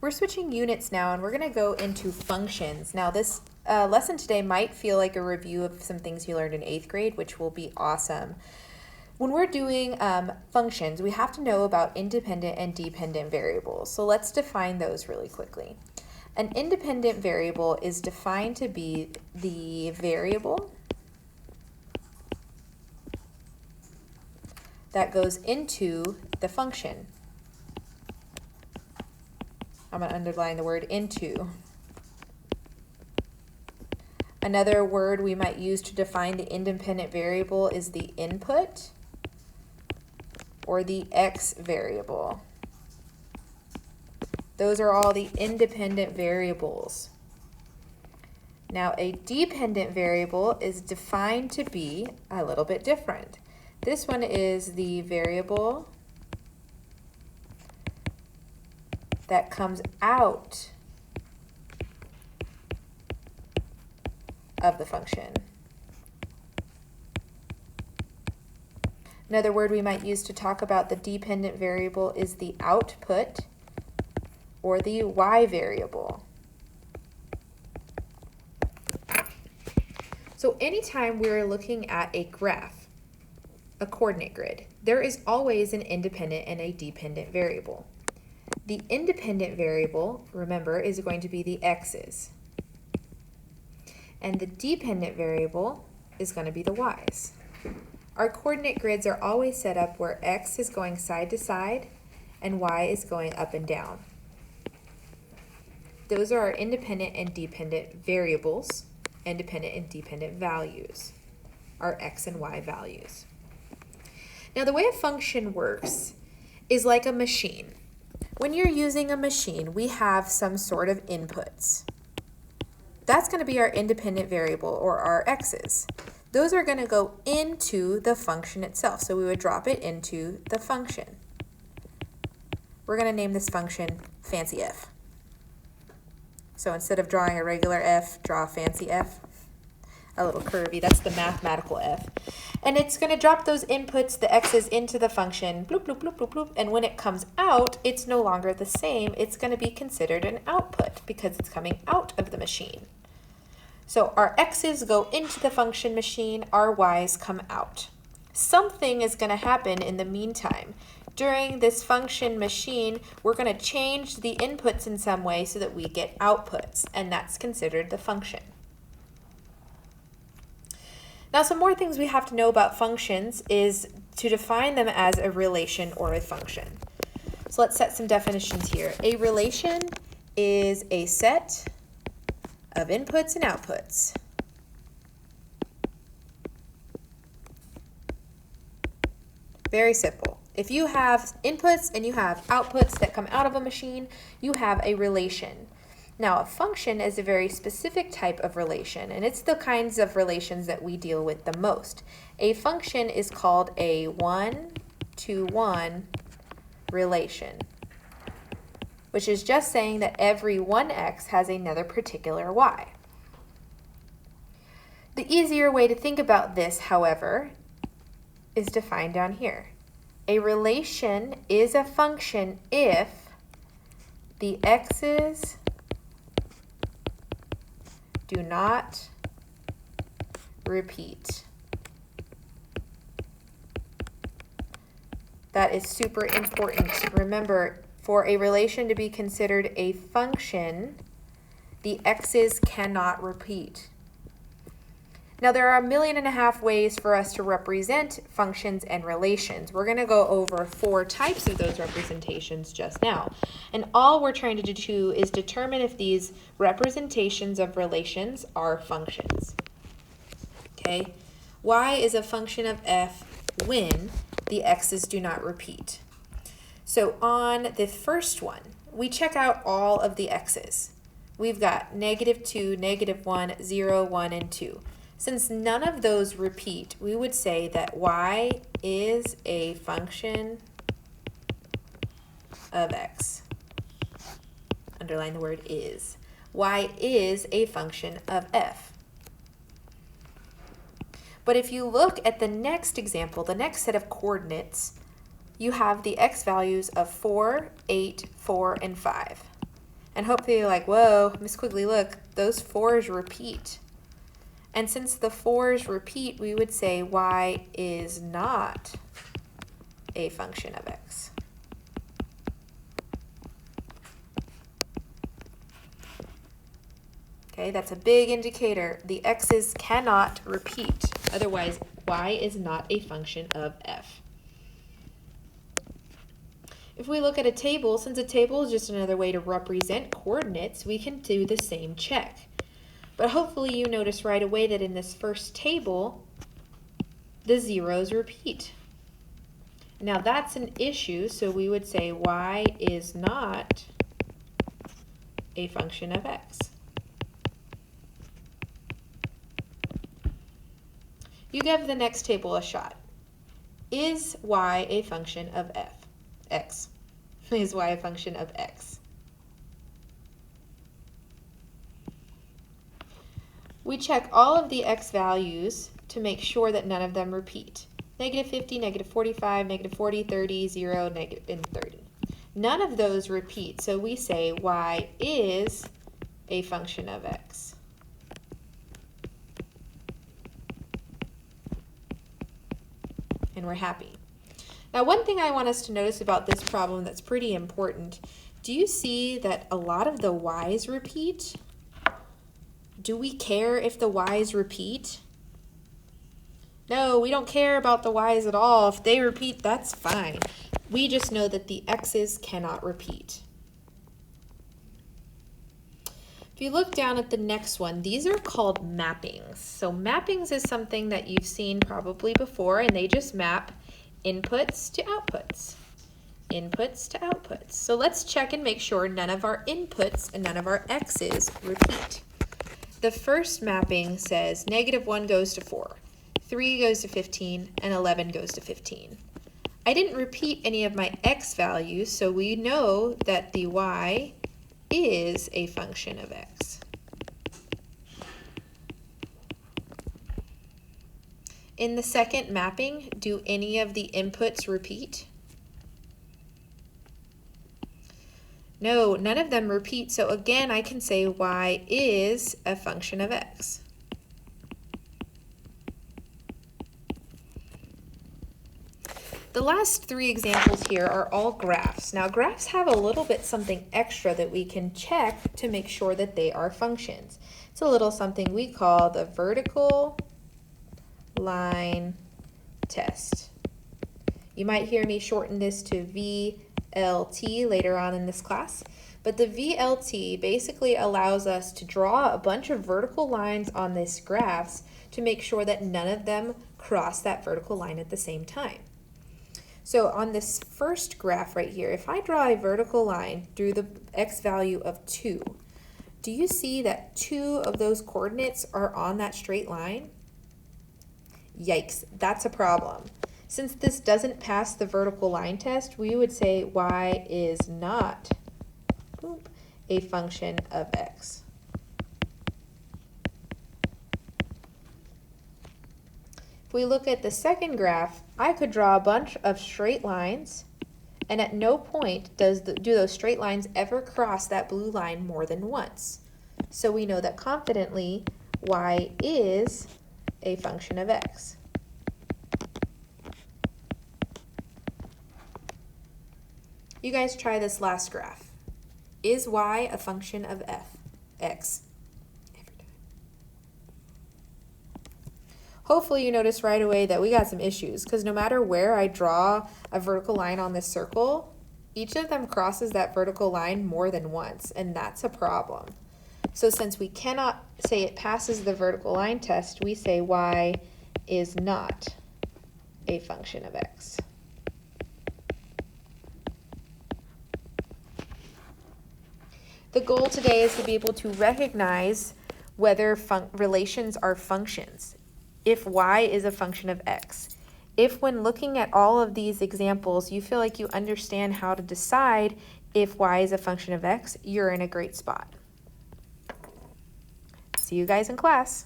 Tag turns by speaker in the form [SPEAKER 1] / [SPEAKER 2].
[SPEAKER 1] We're switching units now, and we're going to go into functions. Now, this lesson today might feel like a review of some things you learned in 8th grade, which will be awesome. When we're doing functions, we have to know about independent and dependent variables. So let's define those really quickly. An independent variable is defined to be the variable that goes into the function. I'm going to underline the word into. Another word we might use to define the independent variable is the input or the x variable. Those are all the independent variables. Now, a dependent variable is defined to be a little bit different. This one is the variable that comes out of the function. Another word we might use to talk about the dependent variable is the output or the y variable. So anytime we're looking at a graph, a coordinate grid, there is always an independent and a dependent variable. The independent variable, remember, is going to be the x's. And the dependent variable is going to be the y's. Our coordinate grids are always set up where x is going side to side and y is going up and down. Those are our independent and dependent variables, independent and dependent values, our x and y values. Now, the way a function works is like a machine. When you're using a machine, we have some sort of inputs. That's going to be our independent variable, or our x's. Those are going to go into the function itself, so we would drop it into the function. We're going to name this function fancy f. So instead of drawing a regular f, draw a fancy f. A little curvy, that's the mathematical f. And it's going to drop those inputs, the x's, into the function, bloop, bloop, bloop, bloop, bloop. And when it comes out, it's no longer the same. It's going to be considered an output because it's coming out of the machine. So our x's go into the function machine, our y's come out. Something is going to happen in the meantime. During this function machine, we're going to change the inputs in some way so that we get outputs, and that's considered the function. Now, some more things we have to know about functions is to define them as a relation or a function. So let's set some definitions here. A relation is a set of inputs and outputs. Very simple. If you have inputs and you have outputs that come out of a machine, you have a relation. Now, a function is a very specific type of relation, and it's the kinds of relations that we deal with the most. A function is called a one-to-one relation, which is just saying that every one x has another particular y. The easier way to think about this, however, is defined down here. A relation is a function if the x's do not repeat. That is super important. Remember, for a relation to be considered a function, the x's cannot repeat. Now, there are 1.5 million ways for us to represent functions and relations. We're going to go over 4 types of those representations just now. And all we're trying to do is determine if these representations of relations are functions. Okay? Y is a function of f when the x's do not repeat. So on the first one, we check out all of the x's. We've got -2, -1, 0, 1, and 2. Since none of those repeat, we would say that y is a function of x. Underline the word is. Y is a function of f. But if you look at the next example, the next set of coordinates, you have the x values of 4, 8, 4, and 5. And hopefully you're like, whoa, Miss Quigley, look, those 4's repeat. And since the 4's repeat, we would say y is not a function of x. Okay, that's a big indicator. The x's cannot repeat. Otherwise, y is not a function of f. If we look at a table, since a table is just another way to represent coordinates, we can do the same check. But hopefully you notice right away that in this first table, the zeros repeat. Now that's an issue, so we would say y is not a function of x. You give the next table a shot. Is y a function of x? Is y a function of x? We check all of the x values to make sure that none of them repeat. Negative 50, negative 45, negative 40, 30, 0, negative, and 30. None of those repeat, so we say y is a function of x. And we're happy. Now, one thing I want us to notice about this problem that's pretty important, do you see that a lot of the y's repeat? Do we care if the y's repeat? No, we don't care about the y's at all. If they repeat, that's fine. We just know that the x's cannot repeat. If you look down at the next one, these are called mappings. So mappings is something that you've seen probably before, and they just map inputs to outputs. Inputs to outputs. So let's check and make sure none of our inputs and none of our x's repeat. The first mapping says negative 1 goes to 4, 3 goes to 15, and 11 goes to 15. I didn't repeat any of my x values, so we know that the y is a function of x. In the second mapping, do any of the inputs repeat? No, none of them repeat, so again I can say y is a function of x. The last 3 examples here are all graphs. Now graphs have a little bit something extra that we can check to make sure that they are functions. It's a little something we call the vertical line test. You might hear me shorten this to VLT later on in this class, but the VLT basically allows us to draw a bunch of vertical lines on this graphs to make sure that none of them cross that vertical line at the same time. So on this first graph right here, if I draw a vertical line through the x value of 2, do you see that 2 of those coordinates are on that straight line? Yikes, that's a problem. Since this doesn't pass the vertical line test, we would say y is not a function of x. If we look at the second graph, I could draw a bunch of straight lines, and at no point do those straight lines ever cross that blue line more than once. So we know that confidently y is a function of x. You guys try this last graph. Is y a function of x? Hopefully you notice right away that we got some issues, because no matter where I draw a vertical line on this circle, each of them crosses that vertical line more than once, and that's a problem. So since we cannot say it passes the vertical line test, we say y is not a function of x. The goal today is to be able to recognize whether relations are functions. If y is a function of x. If when looking at all of these examples, you feel like you understand how to decide if y is a function of x, you're in a great spot. See you guys in class.